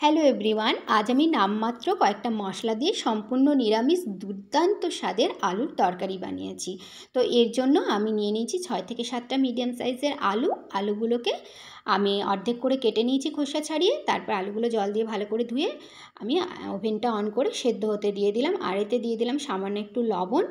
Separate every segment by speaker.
Speaker 1: Hello everyone, আজ আমি নামমাত্র কয়েকটা মশলা দিয়ে সম্পূর্ণ নিরামিষ দুর্দান্ত স্বাদের আলুর তরকারি বানিয়েছি। তো এর জন্য আমি নিয়ে নিয়েছি 6 থেকে 7টা মিডিয়াম সাইজের আলুগুলোকে আমি অর্ধেক করে কেটে নিয়েছি খোসা ছাড়িয়ে। তারপর আলুগুলো জল দিয়ে ভালো করে ধুয়ে আমি ওভেনটা অন করে সেদ্ধ হতে দিয়ে দিলাম, আর এতে দিয়ে দিলাম সামান্য একটু লবণ।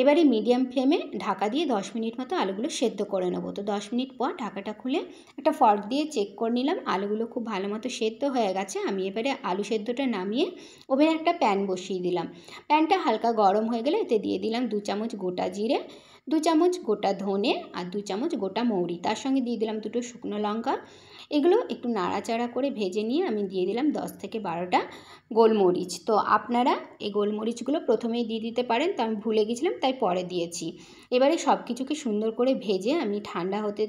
Speaker 1: এবারে মিডিয়াম ফ্লেমে ঢাকা দিয়ে 10 মিনিট মতো আলুগুলো সেদ্ধ করে নেবো। তো 10 মিনিট পর ঢাকাটা খুলে একটা ফর্ক দিয়ে চেক করে নিলাম, আলুগুলো খুব ভালো মতো সেদ্ধ হয়ে গেছে। আমি এবারে আলু সেদ্ধটা নামিয়ে ওভেনে একটা প্যান বসিয়ে দিলাম। প্যানটা হালকা গরম হয়ে গেলে এতে দিয়ে দিলাম 2 চামচ গোটা জিরে, 2 চামচ গোটা ধনে আর 2 চামচ গোটা মৌরি। তার সঙ্গে দিয়ে দিলাম 2টো শুকনো লঙ্কা। এগুলো একটু নাড়াচাড়া করে ভেজে নিয়ে আমি দিয়ে দিলাম 10 থেকে 12টা গোলমরিচ। তো আপনারা এই গোলমরিচগুলো প্রথমেই দিয়ে দিতে পারেন, তো আমি ভুলে গেছিলাম তাই পরে দিয়েছি। এবারে সব কিছুকে সুন্দর করে ভেজে আমি ঠান্ডা হতে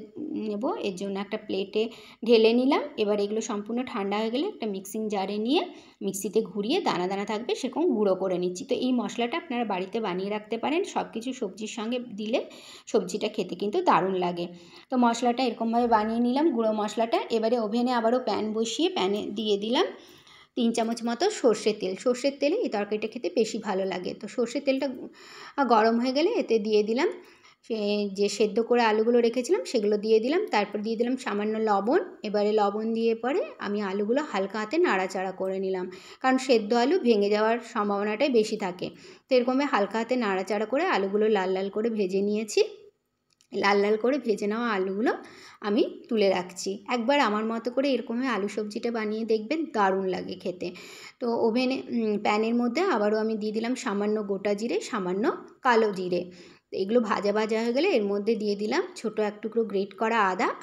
Speaker 1: নেব। এর জন্য একটা প্লেটে ঢেলে নিলাম। এবার এগুলো সম্পূর্ণ ঠান্ডা হয়ে গেলে একটা মিক্সিং জারে নিয়ে মিক্সিতে ঘুরিয়ে দানা দানা থাকবে সেরকম গুঁড়ো করে নিচ্ছি। তো এই মশলাটা আপনারা বাড়িতে বানিয়ে রাখতে পারেন, সব কিছু সবজির সঙ্গে দিলে সবজিটা খেতে কিন্তু দারুণ লাগে। তো মশলাটা এরকমভাবে বানিয়ে নিলাম গুঁড়ো মশলাটা। এবারে ওভেনে আবারও প্যান বসিয়ে প্যানে দিয়ে দিলাম 3 চামচ মতো সর্ষের তেল। সর্ষের তেলে এই তরকারিটা খেতে বেশি ভালো লাগে। তো সর্ষের তেলটা গরম হয়ে গেলে এতে দিয়ে দিলাম যে সেদ্ধ করে আলুগুলো রেখেছিলাম সেগুলো দিয়ে দিলাম। তারপর দিয়ে দিলাম সামান্য লবণ। এবারে লবণ দিয়ে পরে আমি আলুগুলো হালকা হাতে নাড়াচাড়া করে নিলাম, কারণ সেদ্ধ আলু ভেঙে যাওয়ার সম্ভাবনাটাই বেশি থাকে। তো এরকমভাবে হালকা হাতে নাড়াচাড়া করে আলুগুলো লাল লাল করে ভেজে নিয়েছি। লাল লাল করে ভেজে নেওয়া আলুগুলো আমি তুলে রাখছি। একবার আমার মতো করে এরকমভাবে আলু সবজিটা বানিয়ে দেখবেন, দারুণ লাগে খেতে। তো ওভেনে প্যানের মধ্যে আবারও আমি দিয়ে দিলাম সামান্য গোটা জিরে, সামান্য কালো জিরে। এগুলো ভাজা ভাজা হয়ে গেলে এর মধ্যে দিয়ে দিলাম ছোটো এক টুকরো গ্রেট করা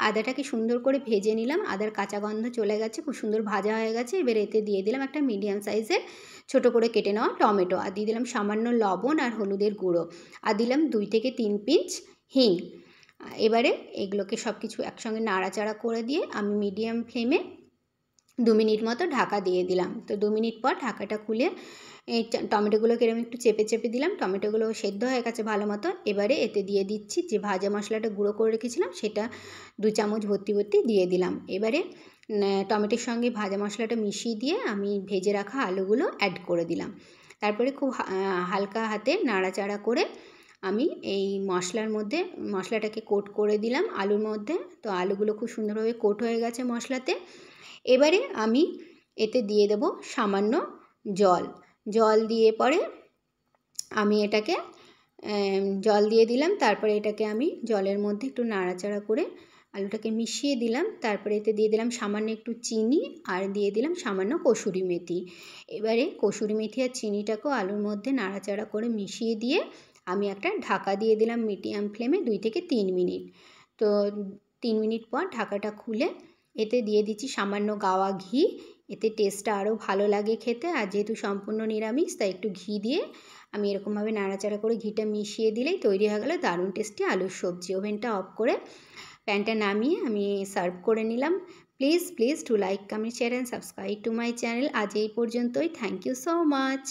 Speaker 1: আদাটাকে সুন্দর করে ভেজে নিলাম। আদার কাঁচা গন্ধ চলে গেছে, খুব সুন্দর ভাজা হয়ে গেছে। এবার এতে দিয়ে দিলাম একটা মিডিয়াম সাইজের ছোটো করে কেটে নেওয়া টমেটো, আর দিয়ে দিলাম সামান্য লবণ আর হলুদের গুঁড়ো, আর দিলাম 2 থেকে 3 পিঞ্চ হিং। এবারে এগুলোকে সব কিছু একসঙ্গে নাড়াচাড়া করে দিয়ে আমি মিডিয়াম ফ্লেমে 2 মিনিট মতো ঢাকা দিয়ে দিলাম। তো 2 মিনিট পর ঢাকাটা খুলে এই টমেটোগুলোকে এরকম একটু চেপে চেপে দিলাম। টমেটোগুলো সেদ্ধ হয়ে গেছে ভালো মতো। এবারে এতে দিয়ে দিচ্ছি যে ভাজা মশলাটা গুঁড়ো করে রেখেছিলাম সেটা 2 চামচ ভর্তি ভর্তি দিয়ে দিলাম। এবারে টমেটোর সঙ্গে ভাজা মশলাটা মিশিয়ে দিয়ে আমি ভেজে রাখা আলুগুলো অ্যাড করে দিলাম। তারপরে খুব হালকা হাতে নাড়াচাড়া করে আমি এই মশলাটাকে কোট করে দিলাম আলুর মধ্যে। তো আলুগুলো খুব সুন্দরভাবে কোট হয়ে গেছে মশলাতে। এবারে আমি এতে দিয়ে দেব সামান্য জল দিয়ে পরে আমি এটাকে জল দিয়ে দিলাম। তারপরে এটাকে আমি জলের মধ্যে একটু নাড়াচাড়া করে আলুটাকে মিশিয়ে দিলাম। তারপরে এতে দিয়ে দিলাম সামান্য একটু চিনি, আর দিয়ে দিলাম সামান্য কসুরি মেথি। এবারে কসুরি মেথি আর চিনিটাকেও আলুর মধ্যে নাড়াচাড়া করে মিশিয়ে দিয়ে আমি একটা ঢাকা দিয়ে দিলাম মিডিয়াম ফ্লেমে 2 থেকে 3 মিনিট। তো 3 মিনিট পর ঢাকাটা খুলে এতে দিয়ে দিচ্ছি সামান্য গাওয়া ঘি। এতে টেস্টটা আরও ভালো লাগে খেতে, আর যেহেতু সম্পূর্ণ নিরামিষ তাই একটু ঘি দিয়ে আমি এরকমভাবে নাড়াচাড়া করে ঘিটা মিশিয়ে দিলেই তৈরি হয়ে গেল দারুণ টেস্টি আলুর সবজি। ওভেনটা অফ করে প্যানটা নামিয়ে আমি সার্ভ করে নিলাম। Please to like, comment, share and subscribe to my channel. আজ এই পর্যন্তই। Thank you so much.